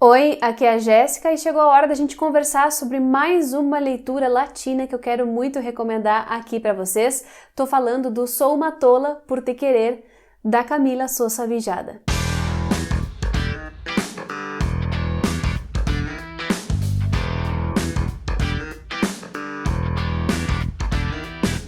Oi, aqui é a Jéssica e chegou a hora da gente conversar sobre mais uma leitura latina que eu quero muito recomendar aqui para vocês. Tô falando do Sou uma Tola por Te Querer, da Camila Sosa Villada.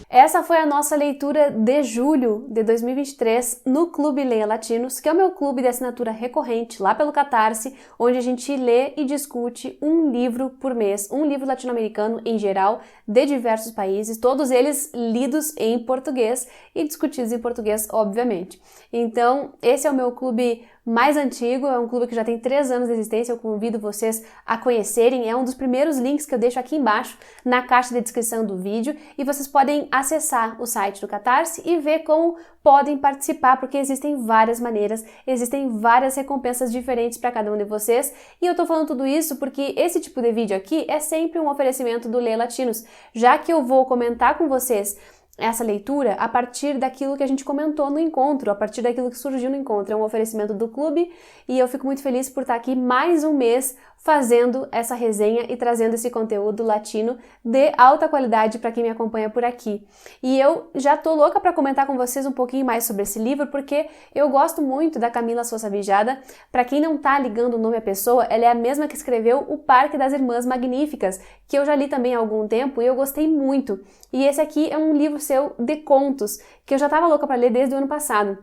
Essa foi a nossa leitura de julho de 2023 no Clube Leia Latinos, que é o meu clube de assinatura recorrente lá pelo Catarse, onde a gente lê e discute um livro por mês, um livro latino-americano em geral, de diversos países, todos eles lidos em português e discutidos em português, obviamente. Então, esse é o meu clube mais antigo, é um clube que já tem 3 anos de existência, eu convido vocês a conhecerem, é um dos primeiros links que eu deixo aqui embaixo na caixa de descrição do vídeo e vocês podem acessar o site do Catarse e ver como podem participar, porque existem várias maneiras, existem várias recompensas diferentes para cada um de vocês e eu tô falando tudo isso porque esse tipo de vídeo aqui é sempre um oferecimento do Leia Latinos, já que eu vou comentar com vocês essa leitura a partir daquilo que a gente comentou no encontro, a partir daquilo que surgiu no encontro. É um oferecimento do clube e eu fico muito feliz por estar aqui mais um mês fazendo essa resenha e trazendo esse conteúdo latino de alta qualidade para quem me acompanha por aqui. E eu já tô louca para comentar com vocês um pouquinho mais sobre esse livro, porque eu gosto muito da Camila Sosa Villada. Para quem não tá ligando o nome à pessoa, ela é a mesma que escreveu O Parque das Irmãs Magníficas, que eu já li também há algum tempo e eu gostei muito. E esse aqui é um livro seu de contos, que eu já tava louca para ler desde o ano passado.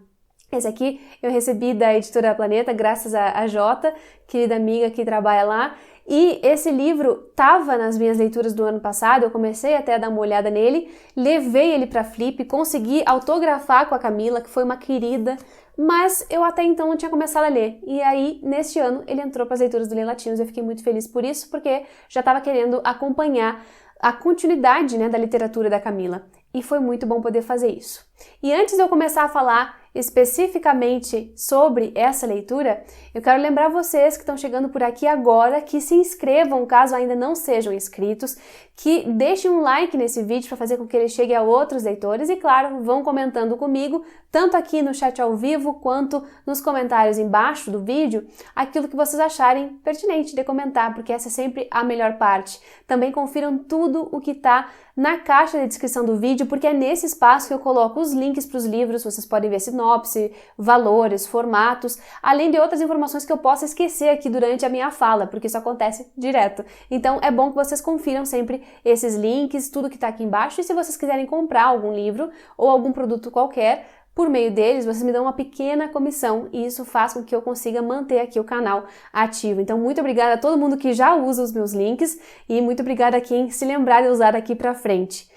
Esse aqui eu recebi da Editora Planeta, graças a Jota, querida amiga que trabalha lá. E esse livro estava nas minhas leituras do ano passado, eu comecei até a dar uma olhada nele, levei ele para Flip, consegui autografar com a Camila, que foi uma querida, mas eu até então não tinha começado a ler. E aí, neste ano, ele entrou para as leituras do Leia Latinos, eu fiquei muito feliz por isso, porque já estava querendo acompanhar a continuidade, da literatura da Camila. E foi muito bom poder fazer isso. E antes de eu começar a falar especificamente sobre essa leitura, eu quero lembrar vocês que estão chegando por aqui agora que se inscrevam caso ainda não sejam inscritos, que deixem um like nesse vídeo para fazer com que ele chegue a outros leitores e, claro, vão comentando comigo, tanto aqui no chat ao vivo quanto nos comentários embaixo do vídeo, aquilo que vocês acharem pertinente de comentar, porque essa é sempre a melhor parte. Também confiram tudo o que está na caixa de descrição do vídeo, porque é nesse espaço que eu coloco os links para os livros, vocês podem ver sinopse, valores, formatos, além de outras informações que eu possa esquecer aqui durante a minha fala, porque isso acontece direto. Então é bom que vocês confiram sempre esses links, tudo que está aqui embaixo, e se vocês quiserem comprar algum livro ou algum produto qualquer, por meio deles, vocês me dão uma pequena comissão e isso faz com que eu consiga manter aqui o canal ativo. Então, muito obrigada a todo mundo que já usa os meus links e muito obrigada a quem se lembrar de usar daqui pra frente.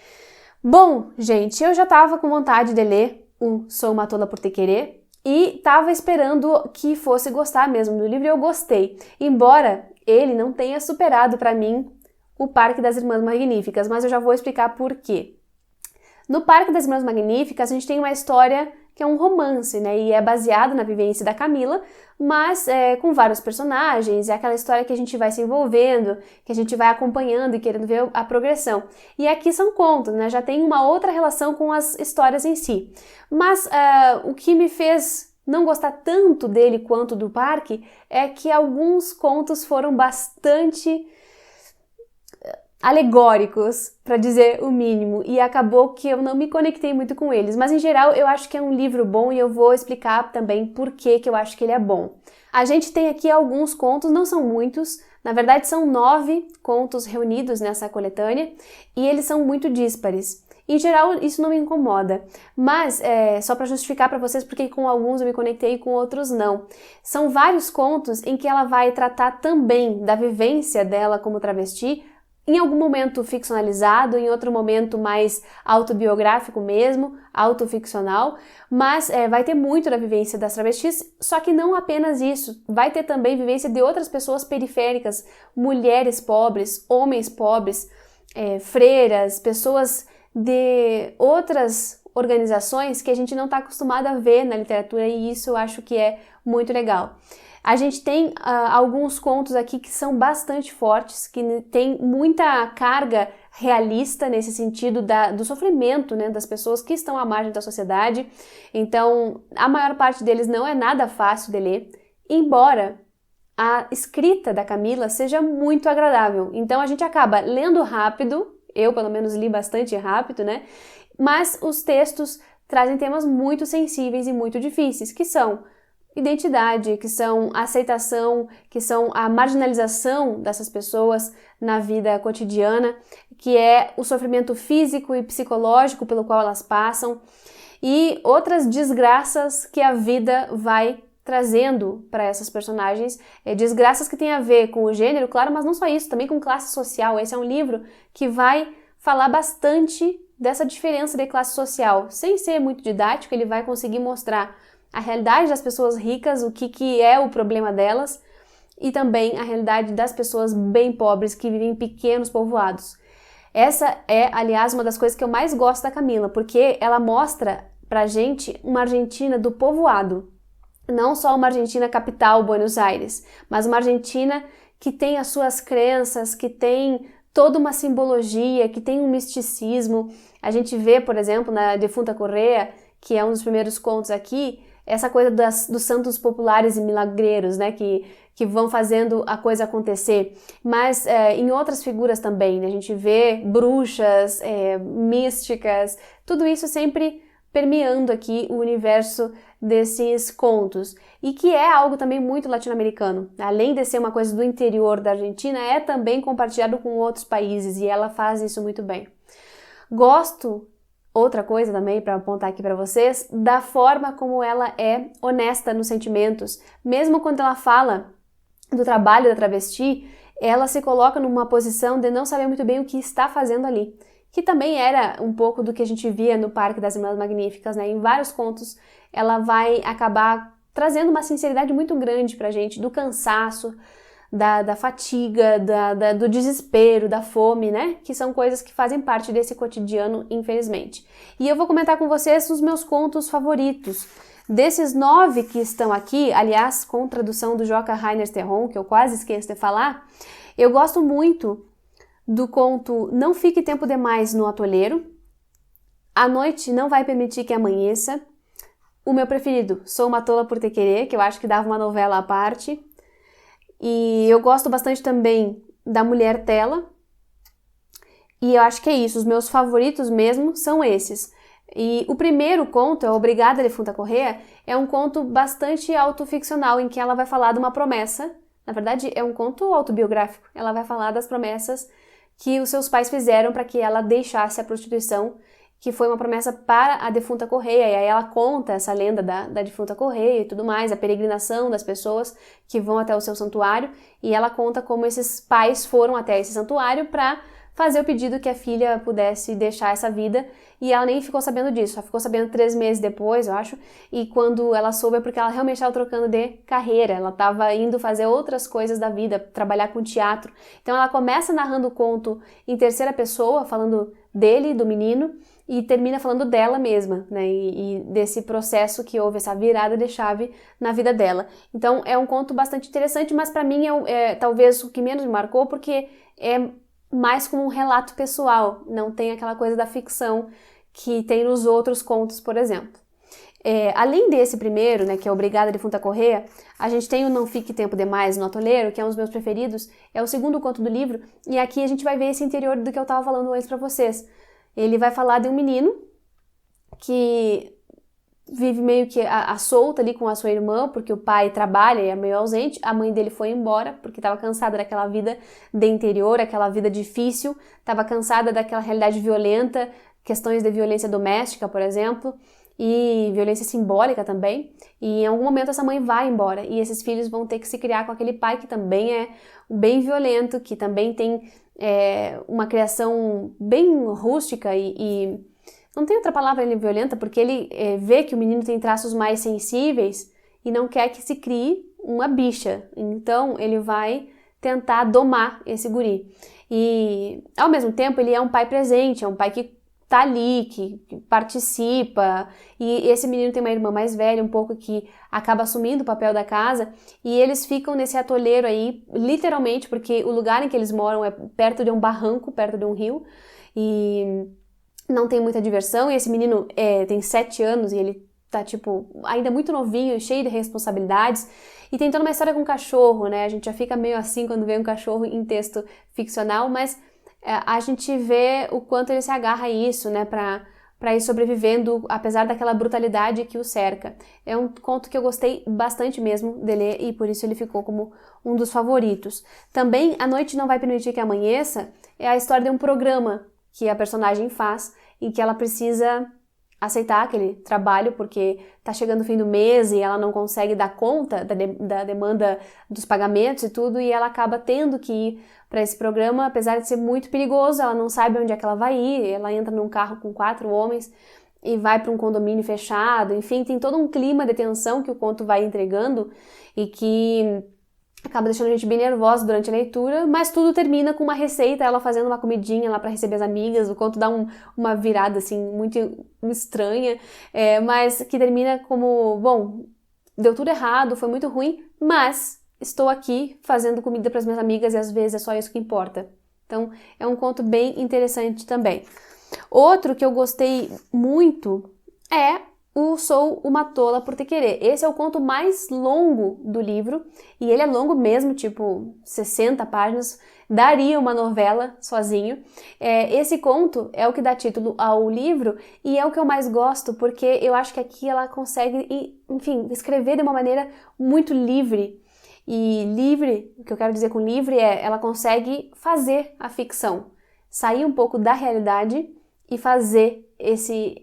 Bom, gente, eu já estava com vontade de ler o Sou uma Tola por Te Querer e estava esperando que fosse gostar mesmo do livro e eu gostei. Embora ele não tenha superado para mim O Parque das Irmãs Magníficas, mas eu já vou explicar por quê. No Parque das Irmãs Magníficas, a gente tem uma história que é um romance, e é baseado na vivência da Camila, mas com vários personagens, é aquela história que a gente vai se envolvendo, que a gente vai acompanhando e querendo ver a progressão. E aqui são contos, já tem uma outra relação com as histórias em si. Mas o que me fez não gostar tanto dele quanto do parque é que alguns contos foram bastante alegóricos, para dizer o mínimo, e acabou que eu não me conectei muito com eles, mas em geral eu acho que é um livro bom e eu vou explicar também por que eu acho que ele é bom. A gente tem aqui alguns contos, não são muitos, na verdade são 9 contos reunidos nessa coletânea e eles são muito díspares. Em geral, isso não me incomoda, mas só para justificar para vocês porque com alguns eu me conectei e com outros não. São vários contos em que ela vai tratar também da vivência dela como travesti, em algum momento ficcionalizado, em outro momento mais autobiográfico mesmo, autoficcional, mas vai ter muito da vivência das travestis, só que não apenas isso, vai ter também vivência de outras pessoas periféricas, mulheres pobres, homens pobres, freiras, pessoas de outras organizações que a gente não está acostumado a ver na literatura e isso eu acho que é muito legal. A gente tem alguns contos aqui que são bastante fortes, que tem muita carga realista nesse sentido do sofrimento, das pessoas que estão à margem da sociedade. Então, a maior parte deles não é nada fácil de ler, embora a escrita da Camila seja muito agradável. Então a gente acaba lendo rápido, eu pelo menos li bastante rápido, né? Mas os textos trazem temas muito sensíveis e muito difíceis, que são identidade, que são aceitação, que são a marginalização dessas pessoas na vida cotidiana, que é o sofrimento físico e psicológico pelo qual elas passam e outras desgraças que a vida vai trazendo para essas personagens, desgraças que têm a ver com o gênero, claro, mas não só isso, também com classe social. Esse é um livro que vai falar bastante dessa diferença de classe social. Sem ser muito didático, ele vai conseguir mostrar a realidade das pessoas ricas, o que é o problema delas, e também a realidade das pessoas bem pobres que vivem em pequenos povoados. Essa é, aliás, uma das coisas que eu mais gosto da Camila, porque ela mostra pra gente uma Argentina do povoado. Não só uma Argentina capital, Buenos Aires, mas uma Argentina que tem as suas crenças, que tem toda uma simbologia, que tem um misticismo. A gente vê, por exemplo, na Defunta Correa, que é um dos primeiros contos aqui, essa coisa dos santos populares e milagreiros, né, que vão fazendo a coisa acontecer. Mas em outras figuras também, né, a gente vê bruxas, místicas, tudo isso sempre permeando aqui o universo desses contos, e que é algo também muito latino-americano. Além de ser uma coisa do interior da Argentina, é também compartilhado com outros países, e ela faz isso muito bem. Gosto, outra coisa também para apontar aqui para vocês, da forma como ela é honesta nos sentimentos. Mesmo quando ela fala do trabalho da travesti, ela se coloca numa posição de não saber muito bem o que está fazendo ali, que também era um pouco do que a gente via no Parque das Irmãs Magníficas, né? Em vários contos ela vai acabar trazendo uma sinceridade muito grande pra gente, do cansaço, da fatiga, do desespero, da fome, né? Que são coisas que fazem parte desse cotidiano, infelizmente. E eu vou comentar com vocês os meus contos favoritos. Desses 9 que estão aqui, aliás, com tradução do Joca Rainer Terron, que eu quase esqueço de falar, eu gosto muito do conto Não Fique Tempo Demais no Atoleiro, A Noite Não Vai Permitir que Amanheça, o meu preferido, Sou uma Tola por Te Querer, que eu acho que dava uma novela à parte, e eu gosto bastante também da Mulher Tela, e eu acho que é isso, os meus favoritos mesmo são esses. E o primeiro conto, Obrigada Defunta Correa, é um conto bastante autoficcional, em que ela vai falar de uma promessa, na verdade é um conto autobiográfico, ela vai falar das promessas que os seus pais fizeram para que ela deixasse a prostituição, que foi uma promessa para a defunta Correia, e aí ela conta essa lenda da defunta Correia e tudo mais, a peregrinação das pessoas que vão até o seu santuário, e ela conta como esses pais foram até esse santuário para fazer o pedido que a filha pudesse deixar essa vida, e ela nem ficou sabendo disso, só ficou sabendo 3 meses depois, eu acho, e quando ela soube é porque ela realmente estava trocando de carreira, ela estava indo fazer outras coisas da vida, trabalhar com teatro. Então ela começa narrando o conto em terceira pessoa, falando dele, do menino, e termina falando dela mesma, né, e desse processo que houve, essa virada de chave na vida dela. Então é um conto bastante interessante, mas para mim é talvez o que menos me marcou, porque é mais como um relato pessoal, não tem aquela coisa da ficção que tem nos outros contos, por exemplo. Além desse primeiro, né, que é Obrigada Defunta Correa, a gente tem o Não Fique Tempo Demais no Atoleiro, que é um dos meus preferidos, é o segundo conto do livro, e aqui a gente vai ver esse interior do que eu estava falando antes para vocês. Ele vai falar de um menino que vive meio que a solta ali com a sua irmã, porque o pai trabalha e é meio ausente, a mãe dele foi embora, porque estava cansada daquela vida de interior, aquela vida difícil, estava cansada daquela realidade violenta, questões de violência doméstica, por exemplo, e violência simbólica também, e em algum momento essa mãe vai embora, e esses filhos vão ter que se criar com aquele pai que também é bem violento, que também tem uma criação bem rústica e não tem outra palavra ele violenta, porque ele vê que o menino tem traços mais sensíveis e não quer que se crie uma bicha. Então ele vai tentar domar esse guri. E ao mesmo tempo ele é um pai presente, é um pai que tá ali, que participa, e esse menino tem uma irmã mais velha um pouco que acaba assumindo o papel da casa, e eles ficam nesse atoleiro aí, literalmente, porque o lugar em que eles moram é perto de um barranco, perto de um rio, e não tem muita diversão, e esse menino tem 7 anos e ele tá, tipo, ainda muito novinho, cheio de responsabilidades, E tem toda uma história com cachorro, né? A gente já fica meio assim quando vê um cachorro em texto ficcional, mas a gente vê o quanto ele se agarra a isso, né? Para ir sobrevivendo, apesar daquela brutalidade que o cerca. É um conto que eu gostei bastante mesmo de ler e por isso ele ficou como um dos favoritos. Também A Noite Não Vai Permitir que Amanheça é a história de um programa que a personagem faz e que ela precisa aceitar aquele trabalho porque tá chegando o fim do mês e ela não consegue dar conta da demanda dos pagamentos e tudo, e ela acaba tendo que ir para esse programa, apesar de ser muito perigoso. Ela não sabe onde é que ela vai ir, ela entra num carro com 4 homens e vai para um condomínio fechado, enfim, tem todo um clima de tensão que o conto vai entregando e que acaba deixando a gente bem nervosa durante a leitura, mas tudo termina com uma receita, ela fazendo uma comidinha lá para receber as amigas. O conto dá uma virada assim muito estranha, mas que termina como, bom, deu tudo errado, foi muito ruim, mas estou aqui fazendo comida para as minhas amigas e às vezes é só isso que importa. Então é um conto bem interessante também. Outro que eu gostei muito é o Sou uma Tola por Te Querer. Esse é o conto mais longo do livro, e ele é longo mesmo, tipo 60 páginas, daria uma novela sozinho. Esse conto é o que dá título ao livro, e é o que eu mais gosto, porque eu acho que aqui ela consegue, enfim, escrever de uma maneira muito livre. E livre, o que eu quero dizer com livre ela consegue fazer a ficção, sair um pouco da realidade e fazer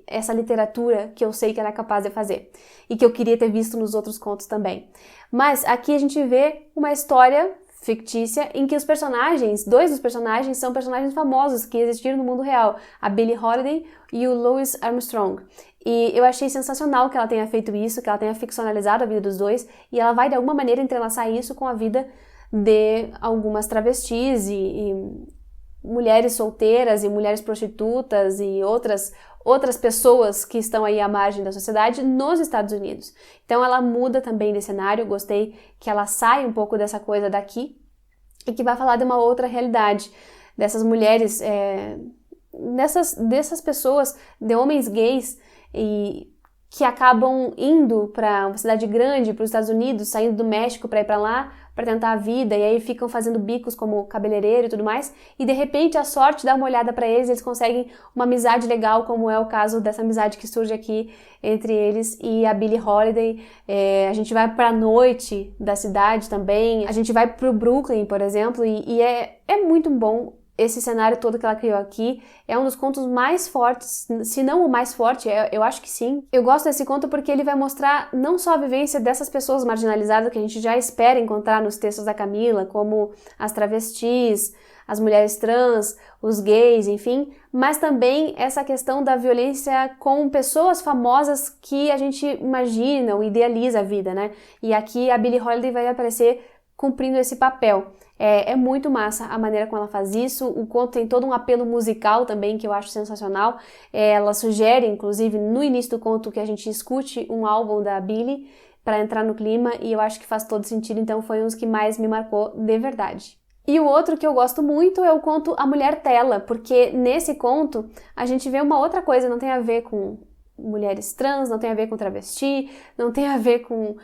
essa literatura que eu sei que ela é capaz de fazer e que eu queria ter visto nos outros contos também. Mas aqui a gente vê uma história fictícia em que dois dos personagens são personagens famosos que existiram no mundo real, a Billie Holiday e o Louis Armstrong. E eu achei sensacional que ela tenha feito isso, que ela tenha ficcionalizado a vida dos dois, e ela vai de alguma maneira entrelaçar isso com a vida de algumas travestis e mulheres solteiras e mulheres prostitutas e outras pessoas que estão aí à margem da sociedade nos Estados Unidos. Então ela muda também de cenário, gostei que ela sai um pouco dessa coisa daqui e que vai falar de uma outra realidade, dessas mulheres, dessas pessoas, de homens gays e que acabam indo para uma cidade grande, para os Estados Unidos, saindo do México para ir para lá, para tentar a vida, e aí ficam fazendo bicos como cabeleireiro e tudo mais, e de repente a sorte dá uma olhada para eles conseguem uma amizade legal, como é o caso dessa amizade que surge aqui entre eles e a Billie Holiday. A gente vai para a noite da cidade também, a gente vai para o Brooklyn, por exemplo, e é muito bom. Esse cenário todo que ela criou aqui é um dos contos mais fortes, se não o mais forte, eu acho que sim. Eu gosto desse conto porque ele vai mostrar não só a vivência dessas pessoas marginalizadas que a gente já espera encontrar nos textos da Camila, como as travestis, as mulheres trans, os gays, enfim, mas também essa questão da violência com pessoas famosas que a gente imagina ou idealiza a vida, né? E aqui a Billie Holiday vai aparecer cumprindo esse papel. É muito massa a maneira como ela faz isso. O conto tem todo um apelo musical também que eu acho sensacional. Ela sugere, inclusive, no início do conto que a gente escute um álbum da Billie para entrar no clima, e eu acho que faz todo sentido, então foi um dos que mais me marcou de verdade. E o outro que eu gosto muito é o conto A Mulher Tela, porque nesse conto a gente vê uma outra coisa, não tem a ver com mulheres trans, não tem a ver com travesti, não tem a ver com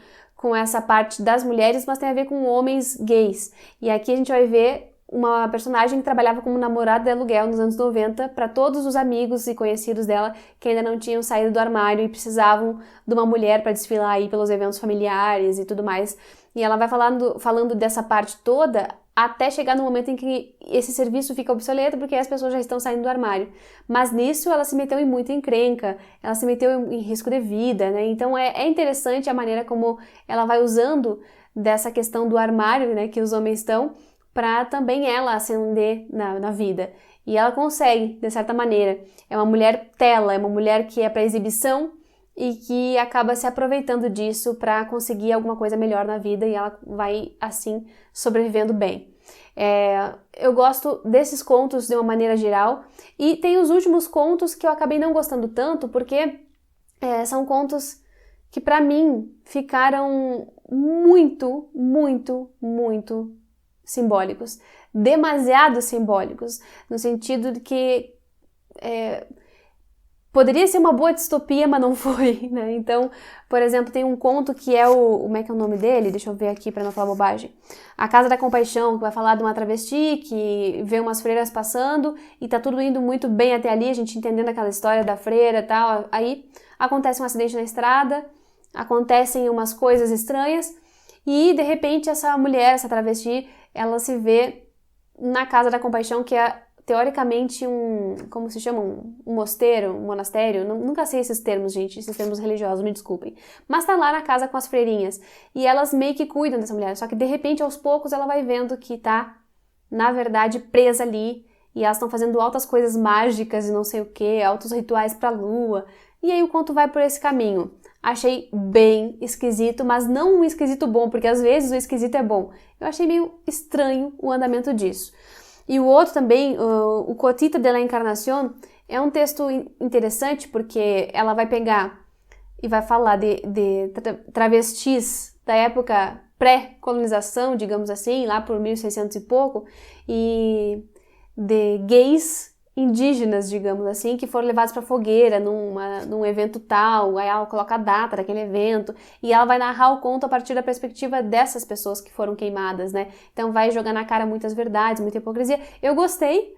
essa parte das mulheres, mas tem a ver com homens gays. E aqui a gente vai ver uma personagem que trabalhava como namorada de aluguel nos anos 90 para todos os amigos e conhecidos dela que ainda não tinham saído do armário e precisavam de uma mulher para desfilar aí pelos eventos familiares e tudo mais. E ela vai falando dessa parte toda até chegar no momento em que esse serviço fica obsoleto porque as pessoas já estão saindo do armário. Mas nisso ela se meteu em muita encrenca, ela se meteu em risco de vida, né? Então é interessante a maneira como ela vai usando dessa questão do armário, né, que os homens estão, para também ela ascender na vida. E ela consegue, de certa maneira. É uma mulher tela, é uma mulher que é para exibição e que acaba se aproveitando disso para conseguir alguma coisa melhor na vida, e ela vai, assim, sobrevivendo bem. Eu gosto desses contos de uma maneira geral, e tem os últimos contos que eu acabei não gostando tanto, porque são contos que para mim ficaram muito, muito, muito simbólicos. Demasiado simbólicos, no sentido de que poderia ser uma boa distopia, mas não foi, né? Então, por exemplo, tem um conto que é como é que é o nome dele? Deixa eu ver aqui pra não falar bobagem. A Casa da Compaixão, que vai falar de uma travesti que vê umas freiras passando e tá tudo indo muito bem até ali, a gente entendendo aquela história da freira e tal. Aí acontece um acidente na estrada, acontecem umas coisas estranhas e, de repente, essa mulher, essa travesti, ela se vê na Casa da Compaixão, que é teoricamente como se chama? Um mosteiro, um monastério, nunca sei esses termos, gente, esses termos religiosos, me desculpem. Mas tá lá na casa com as freirinhas, e elas meio que cuidam dessa mulher, só que de repente, aos poucos, ela vai vendo que tá, na verdade, presa ali, e elas estão fazendo altas coisas mágicas e não sei o que, altos rituais pra lua, e aí o conto vai por esse caminho. Achei bem esquisito, mas não um esquisito bom, porque às vezes o esquisito é bom. Eu achei meio estranho o andamento disso. E o outro também, o Cotita de la Encarnación, é um texto interessante porque ela vai pegar e vai falar de travestis da época pré-colonização, digamos assim, lá por 1600 e pouco, e de gays indígenas, digamos assim, que foram levados para fogueira num evento tal, aí ela coloca a data daquele evento, e ela vai narrar o conto a partir da perspectiva dessas pessoas que foram queimadas, né? Então vai jogar na cara muitas verdades, muita hipocrisia. Eu gostei,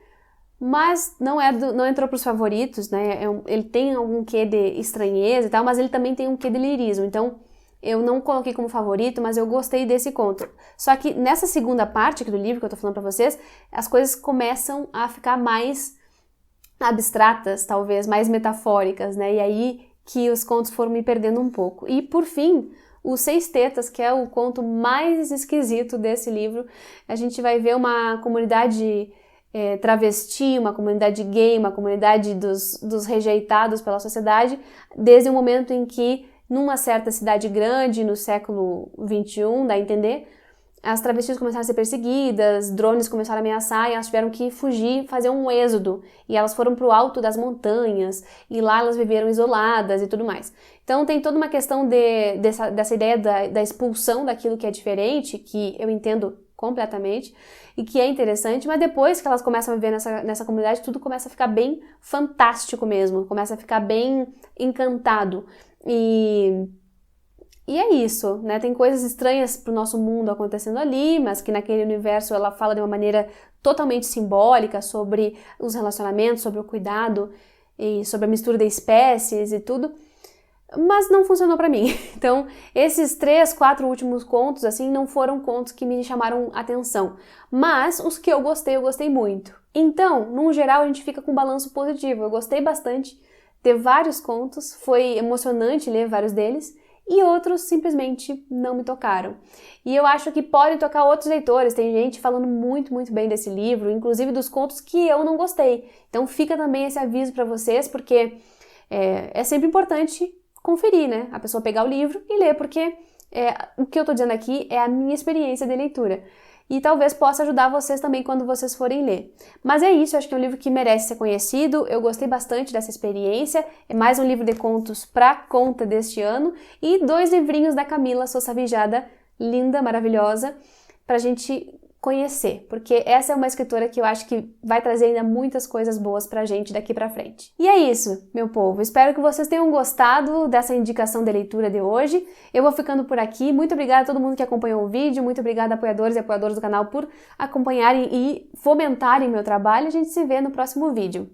mas não entrou pros favoritos, né? Ele tem algum quê de estranheza e tal, mas ele também tem um quê de lirismo, então eu não coloquei como favorito, mas eu gostei desse conto. Só que nessa segunda parte aqui do livro que eu tô falando pra vocês, as coisas começam a ficar mais abstratas, talvez, mais metafóricas, né? E aí que os contos foram me perdendo um pouco. E, por fim, o Seis Tetas, que é o conto mais esquisito desse livro, a gente vai ver uma comunidade travesti, uma comunidade gay, uma comunidade dos rejeitados pela sociedade, desde o momento em que, numa certa cidade grande, no século XXI, dá a entender, as travestis começaram a ser perseguidas, drones começaram a ameaçar e elas tiveram que fugir, fazer um êxodo. E elas foram para o alto das montanhas e lá elas viveram isoladas e tudo mais. Então tem toda uma questão dessa ideia da expulsão daquilo que é diferente, que eu entendo completamente e que é interessante, mas depois que elas começam a viver nessa comunidade, tudo começa a ficar bem fantástico mesmo, começa a ficar bem encantado. E é isso, né? Tem coisas estranhas pro nosso mundo acontecendo ali, mas que naquele universo ela fala de uma maneira totalmente simbólica sobre os relacionamentos, sobre o cuidado e sobre a mistura de espécies e tudo. Mas não funcionou pra mim. Então, esses 3, 4 últimos contos, assim, não foram contos que me chamaram atenção. Mas os que eu gostei muito. Então, no geral, a gente fica com um balanço positivo. Eu gostei bastante de vários contos, foi emocionante ler vários deles. E outros simplesmente não me tocaram. E eu acho que pode tocar outros leitores, tem gente falando muito, muito bem desse livro, inclusive dos contos que eu não gostei. Então fica também esse aviso para vocês, porque é sempre importante conferir, né? A pessoa pegar o livro e ler, porque o que eu tô dizendo aqui é a minha experiência de leitura. E talvez possa ajudar vocês também quando vocês forem ler. Mas é isso, eu acho que é um livro que merece ser conhecido, eu gostei bastante dessa experiência, é mais um livro de contos pra conta deste ano, e 2 livrinhos da Camila Sossavijada, linda, maravilhosa, pra gente conhecer, porque essa é uma escritora que eu acho que vai trazer ainda muitas coisas boas pra gente daqui pra frente. E é isso, meu povo. Espero que vocês tenham gostado dessa indicação de leitura de hoje. Eu vou ficando por aqui. Muito obrigada a todo mundo que acompanhou o vídeo. Muito obrigada, apoiadores e apoiadoras do canal, por acompanharem e fomentarem meu trabalho. A gente se vê no próximo vídeo.